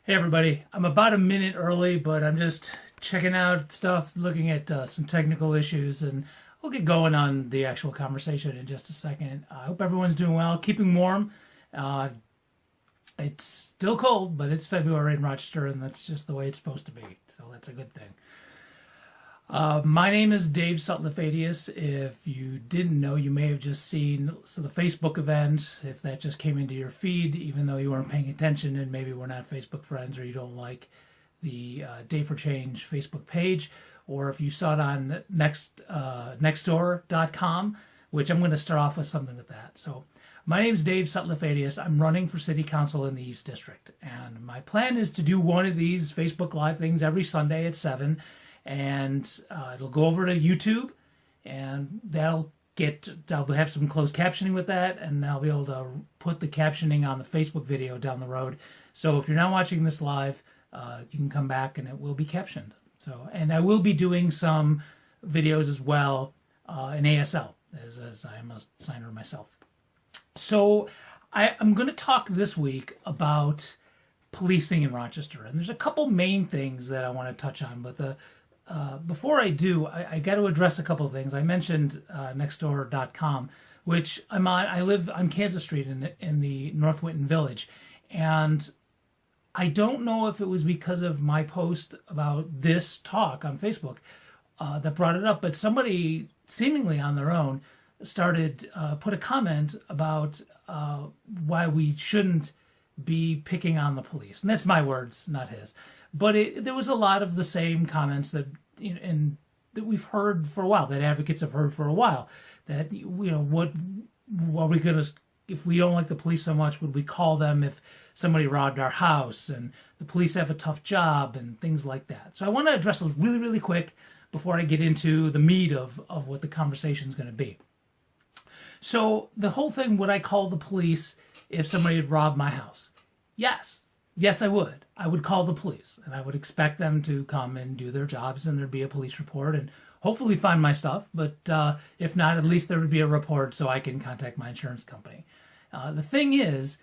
Hey everybody, I'm about a minute early, but I'm just checking out stuff, looking at some technical issues, and we'll get going on the actual conversation in just a second. I hope everyone's doing well, keeping warm. Uh, it's still cold, but it's February in Rochester, and that's just the way it's supposed to be, so that's a good thing. My name is Dave Sutliff Atias. If you didn't know, you may have just seen the Facebook event. If that just came into your feed, even though you weren't paying attention and maybe we're not Facebook friends or you don't like the Day for Change Facebook page, or if you saw it on nextdoor.com, which I'm going to start off with something with that. So my name is Dave Sutliff Atias. I'm running for City Council in the East District, and my plan is to do one of these Facebook Live things every Sunday at 7, and it'll go over to YouTube, and I'll have some closed captioning with that, and I'll be able to put the captioning on the Facebook video down the road. So if you're not watching this live, you can come back and it will be captioned. So, and I will be doing some videos as well in ASL, as I am a signer myself. So I'm going to talk this week about policing in Rochester, and there's a couple main things that I want to touch on, but before I do, I got to address a couple of things. I mentioned nextdoor.com, which I'm on. I live on Kansas Street in the North Winton Village, and I don't know if it was because of my post about this talk on Facebook that brought it up, but somebody seemingly on their own started put a comment about why we shouldn't be picking on the police, and that's my words, not his. But there was a lot of the same comments that that we've heard for a while, that advocates have heard for a while. That what are we gonna, if we don't like the police so much, would we call them if somebody robbed our house? And the police have a tough job and things like that. So I want to address those really, really quick before I get into the meat of what the conversation is going to be. So the whole thing, would I call the police if somebody had robbed my house? Yes. Yes, I would. I would call the police, and I would expect them to come and do their jobs, and there'd be a police report and hopefully find my stuff. But if not, at least there would be a report so I can contact my insurance company. The thing is,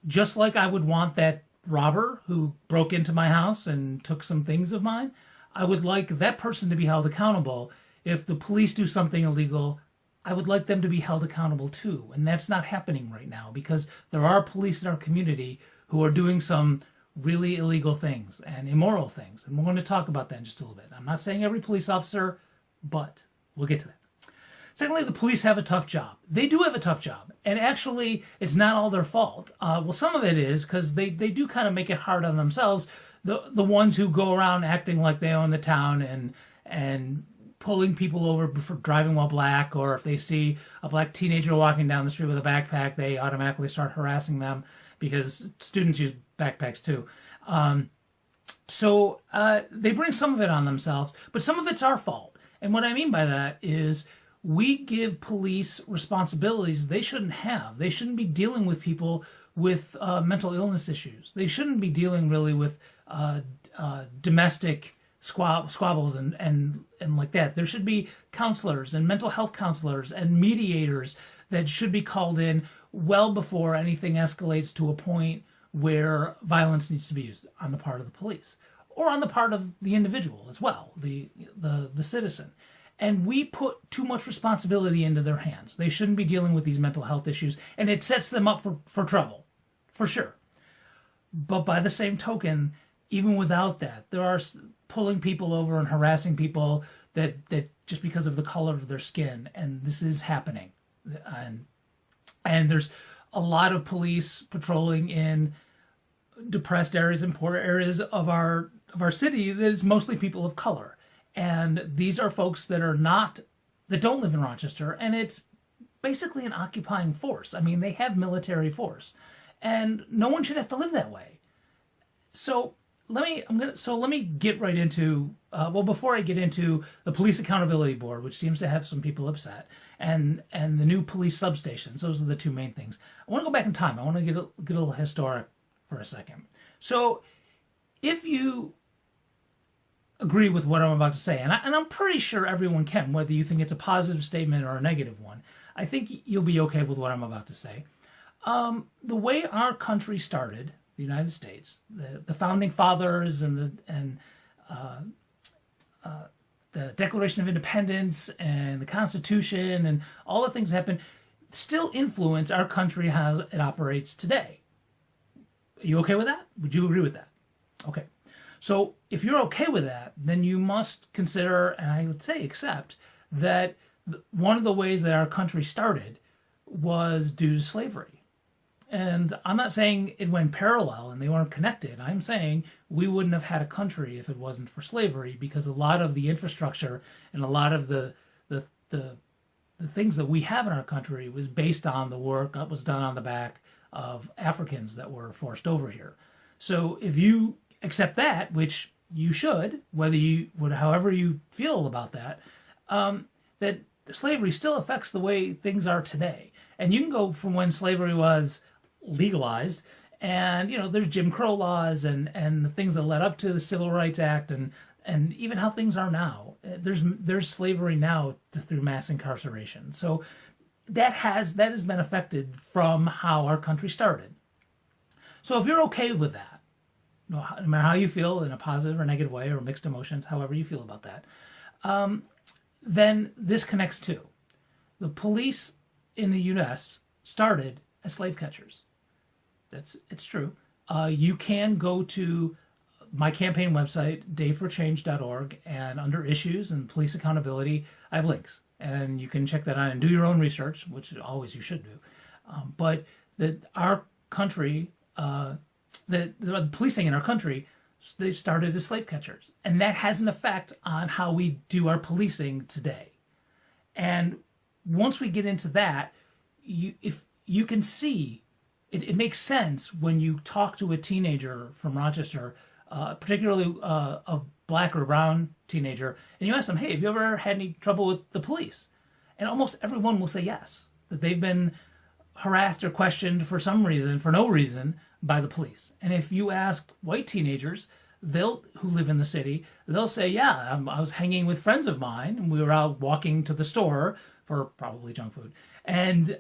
just like I would want that robber who broke into my house and took some things of mine, I would like that person to be held accountable. If the police do something illegal, I would like them to be held accountable too. And that's not happening right now because there are police in our community who are doing some really illegal things and immoral things. And we're going to talk about that in just a little bit. I'm not saying every police officer, but we'll get to that. Secondly, the police have a tough job. They do have a tough job. And actually, it's not all their fault. Well, some of it is because they do kind of make it hard on themselves. The ones who go around acting like they own the town and pulling people over for driving while black, or if they see a black teenager walking down the street with a backpack, they automatically start harassing them because students use backpacks too. So they bring some of it on themselves, but some of it's our fault. And what I mean by that is we give police responsibilities they shouldn't have. They shouldn't be dealing with people with mental illness issues. They shouldn't be dealing really with domestic squabbles and like that. There should be counselors and mental health counselors and mediators that should be called in well before anything escalates to a point where violence needs to be used on the part of the police or on the part of the individual as well, the citizen. And we put too much responsibility into their hands. They shouldn't be dealing with these mental health issues, and it sets them up for trouble, for sure. But by the same token, even without that, there are pulling people over and harassing people that just because of the color of their skin, and this is happening. And there's a lot of police patrolling in depressed areas and poor areas of our city that is mostly people of color. And these are folks that don't live in Rochester, and it's basically an occupying force. I mean, they have military force, and no one should have to live that way. So let me get right into before I get into the Police Accountability Board, which seems to have some people upset, and the new police substations. Those are the two main things. I want to go back in time. I want to get a little historic for a second. So if you agree with what I'm about to say, and I'm pretty sure everyone can, whether you think it's a positive statement or a negative one, I think you'll be okay with what I'm about to say. The way our country started the United States, the founding fathers and the Declaration of Independence and the Constitution and all the things that happened still influence our country, how it operates today. Are you okay with that? Would you agree with that? Okay. So if you're okay with that, then you must consider, and I would say accept, that one of the ways that our country started was due to slavery. And I'm not saying it went parallel and they weren't connected. I'm saying we wouldn't have had a country if it wasn't for slavery, because a lot of the infrastructure and a lot of the things that we have in our country was based on the work that was done on the back of Africans that were forced over here. So if you accept that, which you should, however you feel about that, that slavery still affects the way things are today. And you can go from when slavery was legalized, and there's Jim Crow laws and the things that led up to the Civil Rights Act, and even how things are now. There's slavery now through mass incarceration. So that has been affected from how our country started. So if you're okay with that, no matter how you feel, in a positive or negative way or mixed emotions, however you feel about that, then this connects too. The police in the U.S. started as slave catchers. It's true. You can go to my campaign website, daveforchange.org, and under issues and police accountability, I have links. And you can check that out and do your own research, which always you should do. But that our country, the policing in our country, they started as slave catchers. And that has an effect on how we do our policing today. And once we get into that, if you can see, it makes sense when you talk to a teenager from Rochester, particularly a black or brown teenager, and you ask them, hey, have you ever had any trouble with the police? And almost everyone will say yes, that they've been harassed or questioned for some reason, for no reason, by the police. And if you ask white teenagers, who live in the city, they'll say, yeah, I was hanging with friends of mine, and we were out walking to the store for probably junk food, and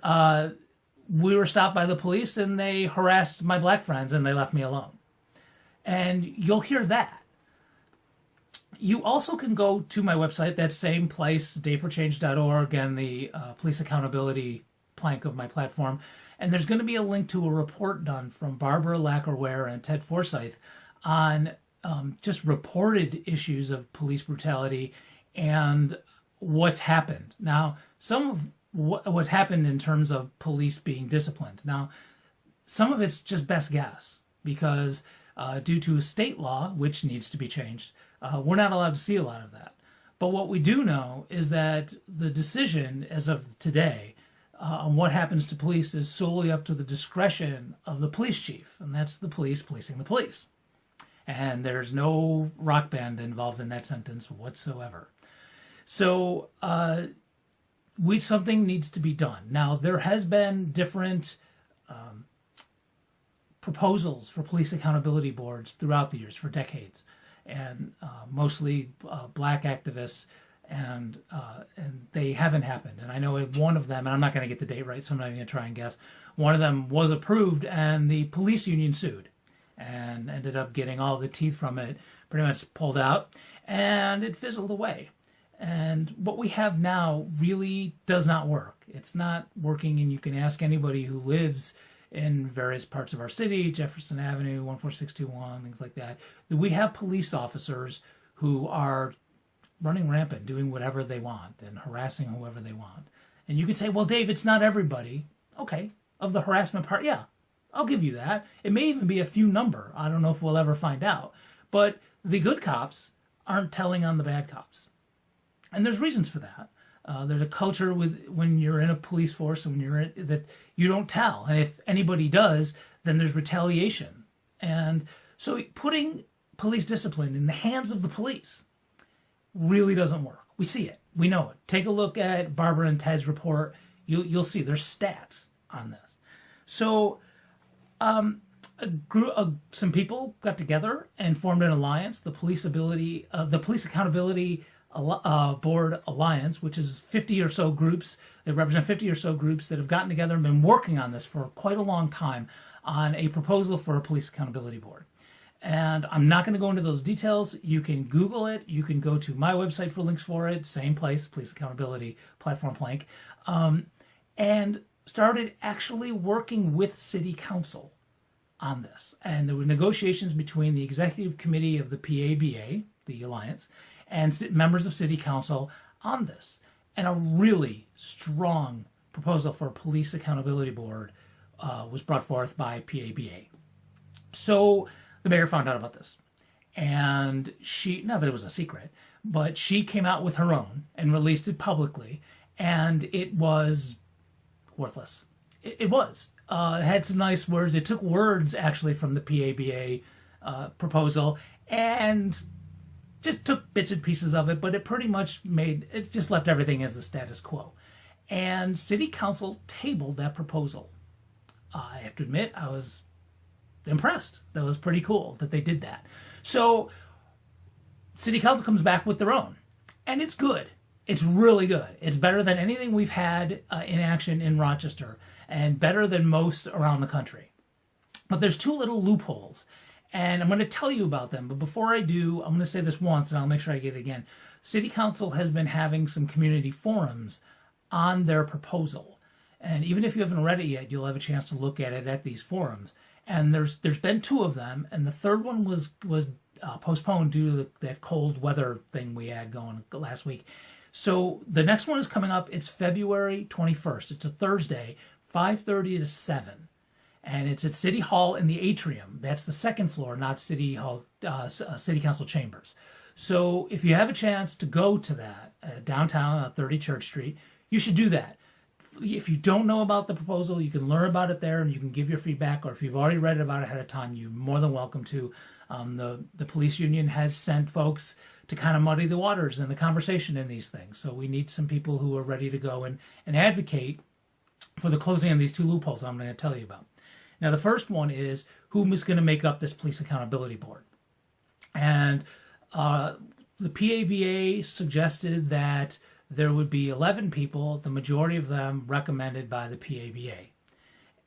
we were stopped by the police, and they harassed my black friends, and they left me alone. And you'll hear that. You also can go to my website, that same place, daveforchange.org, and the police accountability plank of my platform. And there's going to be a link to a report done from Barbara Lackerware and Ted Forsyth on just reported issues of police brutality and what's happened. Now, some of what happened in terms of police being disciplined. Now, some of it's just best guess, because due to state law, which needs to be changed, we're not allowed to see a lot of that. But what we do know is that the decision as of today on what happens to police is solely up to the discretion of the police chief, and that's the police policing the police. And there's no rock band involved in that sentence whatsoever. So something needs to be done. Now, there has been different proposals for police accountability boards throughout the years, for decades, and mostly black activists, and they haven't happened. And I know one of them, and I'm not going to get the date right, so I'm not even going to try and guess, one of them was approved, and the police union sued and ended up getting all the teeth from it pretty much pulled out, and it fizzled away. And what we have now really does not work. It's not working, and you can ask anybody who lives in various parts of our city, Jefferson Avenue, 14621, things like that. We have police officers who are running rampant, doing whatever they want and harassing whoever they want. And you could say, well, Dave, it's not everybody. Okay, of the harassment part, yeah, I'll give you that. It may even be a few number. I don't know if we'll ever find out. But the good cops aren't telling on the bad cops. And there's reasons for that. There's a culture when you're in a police force and that you don't tell. And if anybody does, then there's retaliation. And so putting police discipline in the hands of the police really doesn't work. We see it. We know it. Take a look at Barbara and Ted's report. You'll see there's stats on this. So some people got together and formed an alliance, the Police Accountability Board Alliance, which is 50 or so groups. They represent 50 or so groups that have gotten together and been working on this for quite a long time on a proposal for a police accountability board. And I'm not going to go into those details. You can Google it. You can go to my website for links for it. Same place, Police Accountability Platform Plank. And started actually working with City Council on this. And there were negotiations between the executive committee of the PABA, the Alliance, and members of City Council on this. And a really strong proposal for a police accountability board was brought forth by PABA. So the mayor found out about this. And she, not that it was a secret, but she came out with her own and released it publicly. And it was worthless. It was. It had some nice words. It took words actually from the PABA proposal and just took bits and pieces of it, but it pretty much it just left everything as the status quo. And City Council tabled that proposal. I have to admit, I was impressed. That was pretty cool that they did that. So City Council comes back with their own, and it's good. It's really good. It's better than anything we've had in action in Rochester, and better than most around the country. But there's two little loopholes, and I'm going to tell you about them. But before I do, I'm going to say this once, and I'll make sure I get it again. City Council has been having some community forums on their proposal. And even if you haven't read it yet, you'll have a chance to look at it at these forums. And there's been two of them, and the third one was postponed due to that cold weather thing we had going last week. So the next one is coming up. It's February 21st. It's a Thursday, 5:30 to 7. And it's at City Hall in the atrium. That's the second floor, not City Hall, City Council chambers. So if you have a chance to go to that downtown at 30 Church Street, you should do that. If you don't know about the proposal, you can learn about it there and you can give your feedback, or if you've already read about it ahead of time, you're more than welcome to. The police union has sent folks to kind of muddy the waters in the conversation in these things. So we need some people who are ready to go and advocate for the closing of these two loopholes I'm going to tell you about. Now, the first one is who is going to make up this police accountability board. And the PABA suggested that there would be 11 people, the majority of them recommended by the PABA.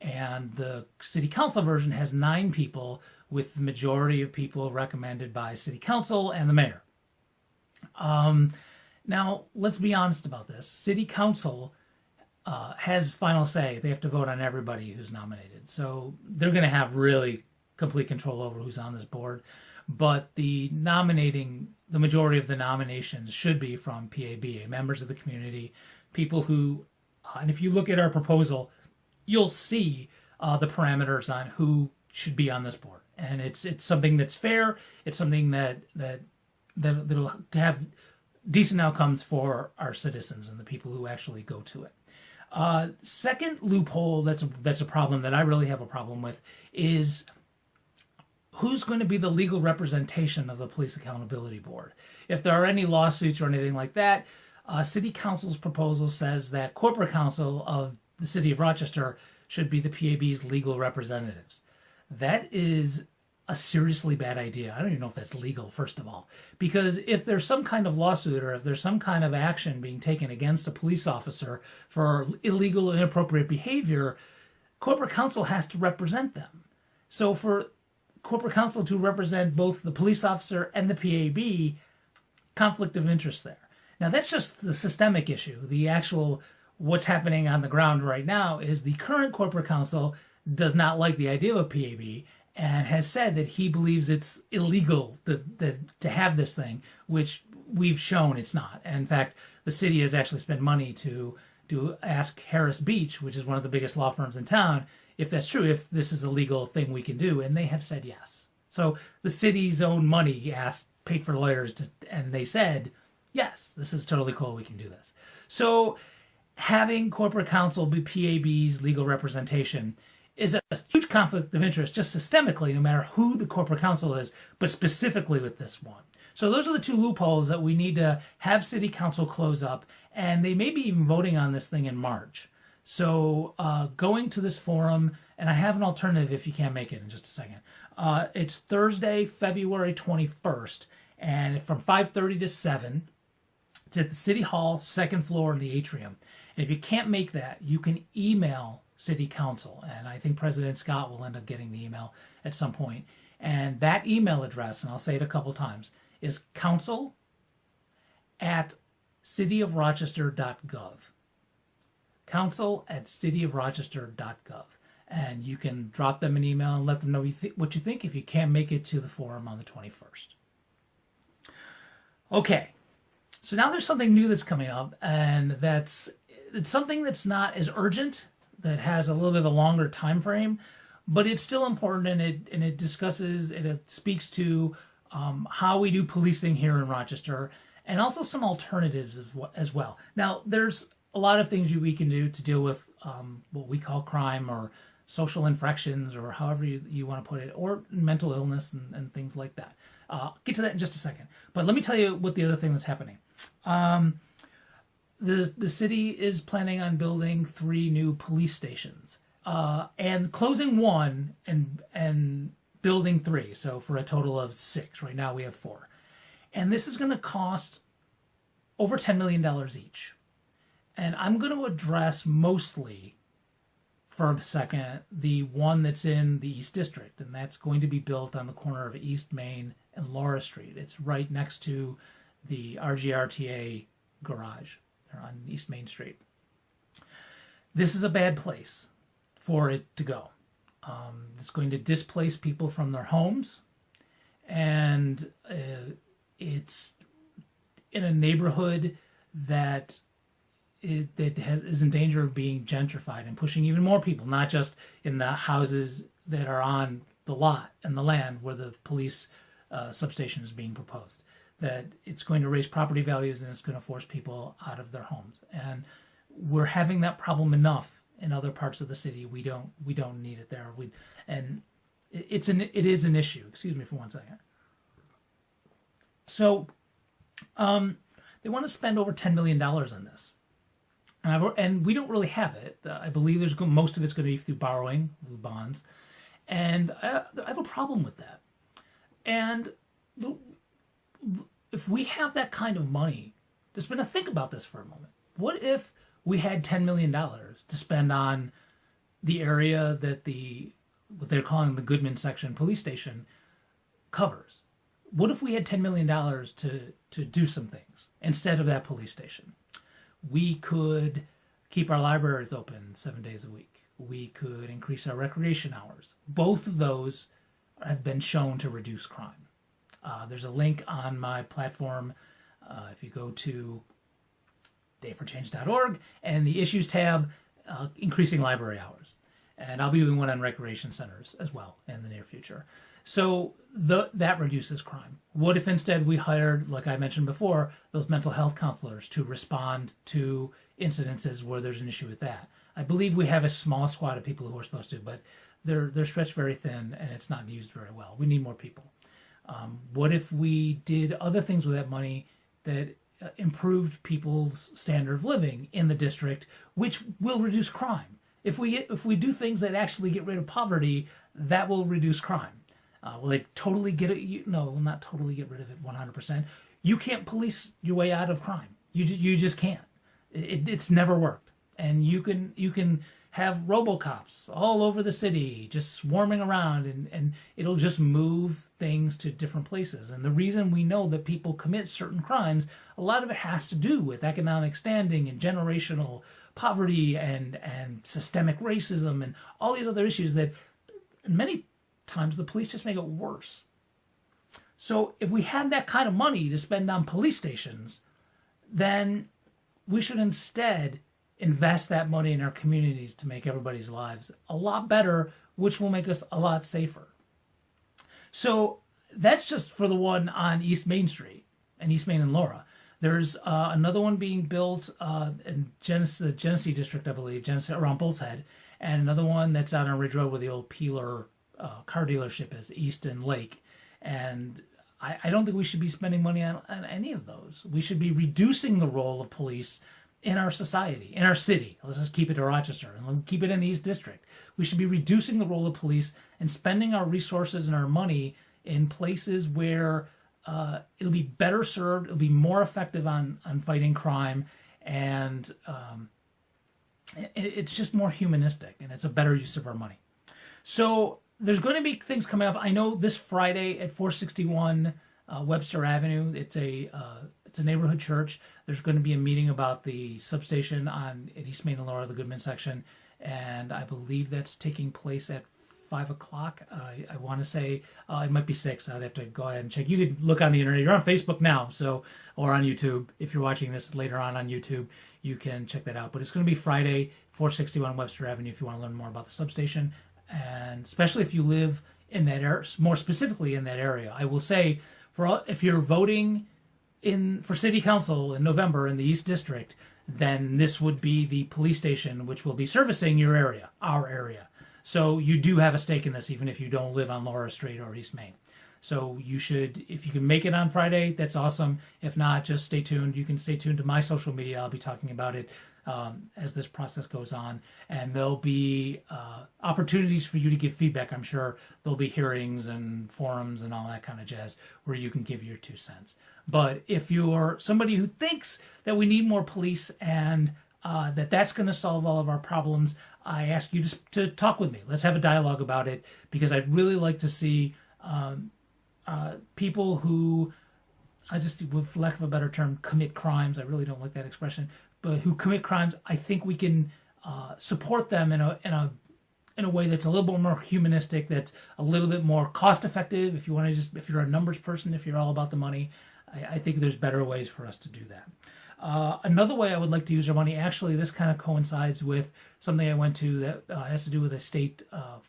And the City Council version has 9 people, with the majority of people recommended by City Council and the mayor. Now, let's be honest about this. City Council has final say. They have to vote on everybody who's nominated. So they're going to have really complete control over who's on this board. But the majority of the nominations should be from PABA, members of the community, people who, and if you look at our proposal, you'll see the parameters on who should be on this board. And it's something that's fair. It's something that'll have decent outcomes for our citizens and the people who actually go to it. Second loophole that's a problem that I really have a problem with is who's going to be the legal representation of the Police Accountability Board. If there are any lawsuits or anything like that, City Council's proposal says that corporate counsel of the City of Rochester should be the PAB's legal representatives. That is a seriously bad idea. I don't even know if that's legal, first of all, because if there's some kind of lawsuit or if there's some kind of action being taken against a police officer for illegal or inappropriate behavior, corporate counsel has to represent them. So for corporate counsel to represent both the police officer and the PAB, conflict of interest there. Now, that's just the systemic issue. The actual what's happening on the ground right now is the current corporate counsel does not like the idea of PAB and has said that he believes it's illegal to have this thing, which we've shown it's not. And in fact, the city has actually spent money to ask Harris Beach, which is one of the biggest law firms in town, if that's true, if this is a legal thing we can do, and they have said yes. So the city's own money paid for lawyers, and they said, yes, this is totally cool, we can do this. So having corporate counsel be PAB's legal representation is a huge conflict of interest, just systemically, no matter who the corporate counsel is, but specifically with this one. So those are the two loopholes that we need to have City Council close up, and they may be even voting on this thing in March. So going to this forum, and I have an alternative if you can't make it in just a second. It's Thursday, February 21st, and from 5:30 to 7. It's at the City Hall, second floor in the atrium. And if you can't make that, you can email City Council. And I think President Scott will end up getting the email at some point. And that email address, and I'll say it a couple times, is council@cityofrochester.gov. council@cityofrochester.gov. And you can drop them an email and let them know what you think if you can't make it to the forum on the 21st. Okay, so now there's something new that's coming up, and it's something that's not as urgent, that has a little bit of a longer time frame, but it's still important, and it discusses, it speaks to how we do policing here in Rochester, and also some alternatives as well. Now, there's a lot of things we can do to deal with what we call crime or social infractions, or however you want to put it, or mental illness and things like that. I'll get to that in just a second. But let me tell you what the other thing that's happening. The city is planning on building 3 new police stations, and closing 1 and building 3. So for a total of 6. Right now we have 4. And this is going to cost over $10 million each. And I'm going to address mostly, for a second, the one that's in the East District, and that's going to be built on the corner of East Main and Laura Street. It's right next to the RGRTA garage on East Main Street. This is a bad place for it to go. It's going to displace people from their homes, and it's in a neighborhood that is in danger of being gentrified and pushing even more people, not just in the houses that are on the lot and the land where the police substation is being proposed. That it's going to raise property values, and it's going to force people out of their homes. And we're having that problem enough in other parts of the city. We don't need it there. It is an issue. Excuse me for one second. So they want to spend over $10 million on this. And we don't really have it. I believe most of it's going to be through borrowing, through bonds. And I have a problem with that. And if we have that kind of money to spend, think about this for a moment. What if we had $10 million to spend on the area that what they're calling the Goodman Section Police Station covers? What if we had $10 million to do some things instead of that police station? We could keep our libraries open 7 days a week. We could increase our recreation hours. Both of those have been shown to reduce crime. There's a link on my platform. If you go to dayforchange.org and the issues tab, increasing library hours. And I'll be doing one on recreation centers as well in the near future. So that reduces crime. What if instead we hired, like I mentioned before, those mental health counselors to respond to incidences where there's an issue with that? I believe we have a small squad of people who are supposed to, but they're stretched very thin, and it's not used very well. We need more people. What if we did other things with that money that improved people's standard of living in the district, which will reduce crime? If we do things that actually get rid of poverty, that will reduce crime. Will they totally get it? No, not totally get rid of it 100%. You can't police your way out of crime. You just can't. It's never worked. And you can have RoboCops all over the city just swarming around, and it'll just move things to different places. And the reason we know that people commit certain crimes, a lot of it has to do with economic standing and generational poverty and systemic racism and all these other issues that many times the police just make it worse. So if we had that kind of money to spend on police stations, then we should instead invest that money in our communities to make everybody's lives a lot better, which will make us a lot safer. So that's just for the one on East Main Street and East Main and Laura. There's another one being built in the Genesee district, I believe, around Bull's Head, and another one that's out on Ridge Road where the old Peeler car dealership is, East and Lake. And I don't think we should be spending money on any of those. We should be reducing the role of police in our society, in our city. Let's just keep it to Rochester and keep it in the East District. We should be reducing the role of police and spending our resources and our money in places where it'll be better served. It'll be more effective on fighting crime, and it's just more humanistic, and it's a better use of our money. So there's going to be things coming up. I know this Friday at 461 Webster Avenue. It's a neighborhood church. There's going to be a meeting about the substation at East Main and Laura, the Goodman section, and I believe that's taking place at 5 o'clock. I want to say it might be 6. I'd have to go ahead and check. You can look on the internet. You're on Facebook now, or on YouTube. If you're watching this later on YouTube, you can check that out. But it's going to be Friday, 461 Webster Avenue, if you want to learn more about the substation, and especially if you live in that area, more specifically in that area. I will say, if you're voting for City Council in November in the East District, then this would be the police station which will be servicing your area, our area. So you do have a stake in this, even if you don't live on Laura Street or East Main. So you should, if you can make it on Friday, that's awesome. If not, just stay tuned. You can stay tuned to my social media. I'll be talking about it as this process goes on. And there'll be opportunities for you to give feedback. I'm sure there'll be hearings and forums and all that kind of jazz where you can give your 2 cents. But if you're somebody who thinks that we need more police and that's going to solve all of our problems, I ask you to talk with me. Let's have a dialogue about it, because I'd really like to see people who, for lack of a better term, commit crimes. I really don't like that expression, but who commit crimes. I think we can support them in a way that's a little bit more humanistic, that's a little bit more cost effective. If you're a numbers person, if you're all about the money, I think there's better ways for us to do that. Another way I would like to use our money, actually, this kind of coincides with something I went to that has to do with a state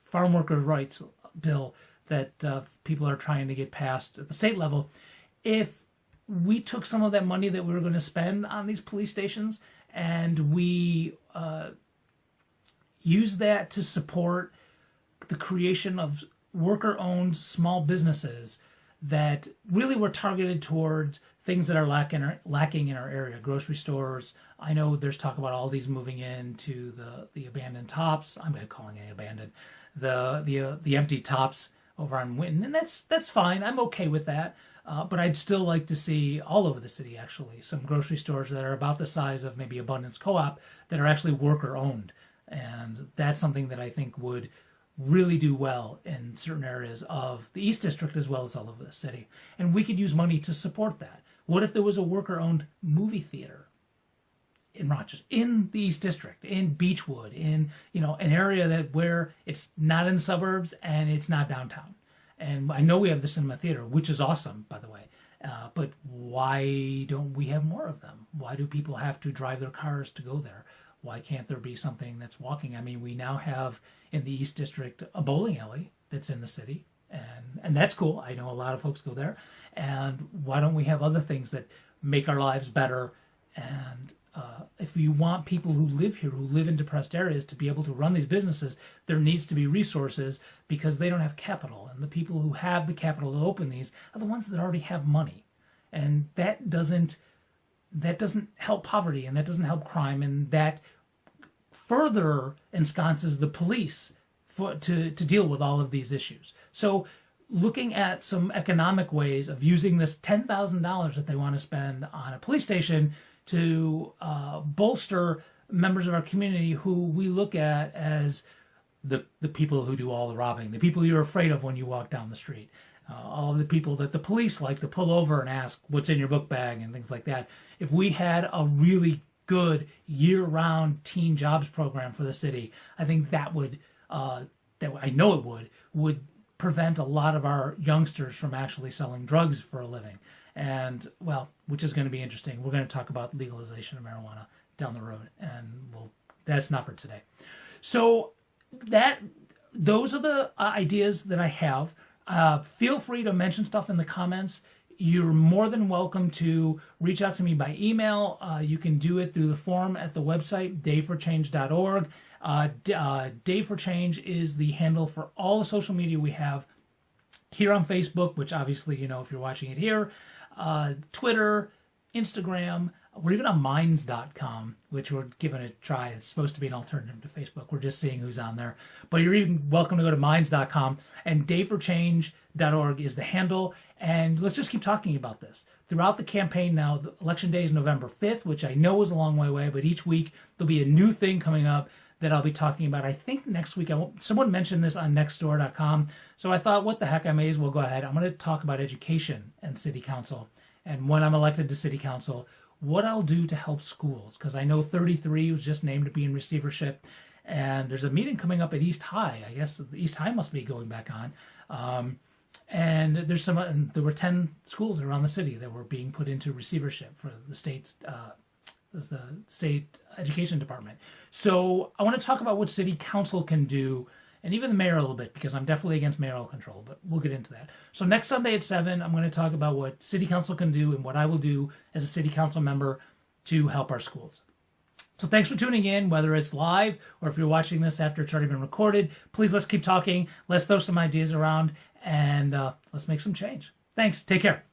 farm worker rights bill that people are trying to get passed at the state level. If we took some of that money that we were going to spend on these police stations and we use that to support the creation of worker-owned small businesses that really were targeted towards things that are lacking in our area, grocery stores. I know there's talk about all these moving into the abandoned tops. I'm calling it abandoned, the empty tops over on Winton, and that's fine. I'm okay with that. But I'd still like to see all over the city, actually, some grocery stores that are about the size of maybe Abundance Co-op that are actually worker-owned. And that's something that I think would really do well in certain areas of the East District as well as all over the city. And we could use money to support that. What if there was a worker-owned movie theater in Rochester, in the East District, in Beechwood, in an area where it's not in suburbs and it's not downtown? And I know we have the cinema theater, which is awesome, by the way. But why don't we have more of them? Why do people have to drive their cars to go there? Why can't there be something that's walking? I mean, we now have in the East District a bowling alley that's in the city, and that's cool. I know a lot of folks go there. And why don't we have other things that make our lives better? And if you want people who live here, who live in depressed areas, to be able to run these businesses, there needs to be resources, because they don't have capital. And the people who have the capital to open these are the ones that already have money. And that doesn't help poverty, and that doesn't help crime, and that further ensconces the police to deal with all of these issues. So looking at some economic ways of using this $10,000 that they want to spend on a police station to bolster members of our community who we look at as the people who do all the robbing, the people you're afraid of when you walk down the street, all of the people that the police like to pull over and ask what's in your book bag and things like that. If we had a really good year-round teen jobs program for the city, I think that would, I know it would prevent a lot of our youngsters from actually selling drugs for a living. And, well, which is going to be interesting. We're going to talk about legalization of marijuana down the road, and that's not for today. So those are the ideas that I have. Feel free to mention stuff in the comments. You're more than welcome to reach out to me by email. You can do it through the form at the website, dayforchange.org. Day for Change is the handle for all the social media we have here on Facebook, which obviously, if you're watching it here, Twitter, Instagram. We're even on minds.com, which we're giving a try. It's supposed to be an alternative to Facebook. We're just seeing who's on there. But you're even welcome to go to minds.com, and Day for Change citycouncil.org is the handle. And let's just keep talking about this. Throughout the campaign now, the election day is November 5th, which I know is a long way away, but each week there'll be a new thing coming up that I'll be talking about. I think next week, someone mentioned this on nextdoor.com, so I thought, what the heck, I may as well go ahead. I'm going to talk about education and city council, and when I'm elected to city council, what I'll do to help schools, because I know 33 was just named to be in receivership, and there's a meeting coming up at East High. I guess East High must be going back on. And there were 10 schools around the city that were being put into receivership for the state's the state education department. So I want to talk about what city council can do, and even the mayor a little bit, because I'm definitely against mayoral control, but we'll get into that. So next Sunday at 7, I'm going to talk about what city council can do and what I will do as a city council member to help our schools. So thanks for tuning in, whether it's live or if you're watching this after it's already been recorded. Please, let's keep talking. Let's throw some ideas around, and let's make some change. Thanks. Take care.